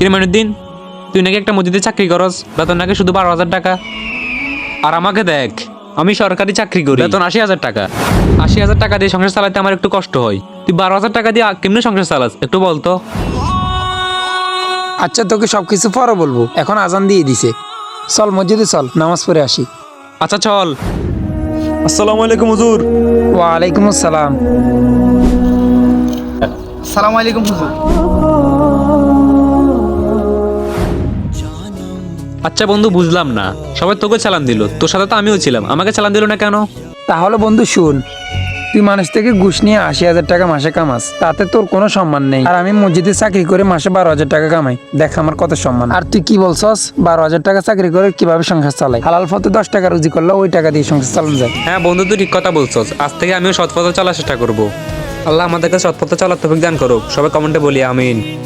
কিরে মাইনুদ্দিন, তুই নাকি একটা মসজিদে চাকরি করস, বেতন নাকি শুধু 12,000 টাকা। আর আমাকে দেখ, আমি সরকারি চাকরি করি, বেতন 80,000 টাকা। 80,000 টাকা দিয়ে সংসার চালাতে আমার একটু কষ্ট হয়। তুই 12,000 টাকা দিয়ে কেমনে সংসার চালাস একটু বলতো। আচ্ছা, তোকে সবকিছু পরে বলবো, এখন আজান দিয়ে দিছে। চল মসজিদে চল, নামাজ পড়ে আসি। আচ্ছা চল। আসসালামু আলাইকুম হুজুর। ওয়ালাইকুম আসসালাম। আসসালামু আলাইকুম হুজুর। আচ্ছা বন্ধু, বুঝলাম না, সবাই তোকে চালান দিল, তোর সাথে তো আমিও ছিলাম, আমাকে চালান দিল না কেন? তাহলে বন্ধু শুন, তুই মানুষ থেকে ঘুষ নিয়ে 80,000 টাকা মাসে কামাস, তাতে তোর কোনো সম্মান নেই। আর আমি মসজিদে চাকরি করে মাসে 12,000 টাকা কামাই, দেখ আমার কত সম্মান। আর তুই কি বলছস, 12,000 টাকা চাকরি করে কিভাবে সংসার চালাই? হালাল পথে 10 টাকা রুজি করলে ওই টাকা দিয়ে সংসার চালানো যায়। হ্যাঁ বন্ধু, তুই ঠিক কথা বলছস, আজ থেকে আমিও সৎ পথে চলার চেষ্টা করবো। আল্লাহ আমাদেরকে সৎ পথে চলার তৌফিক দান করুক। সবাই কমেন্টে বলি আমিন।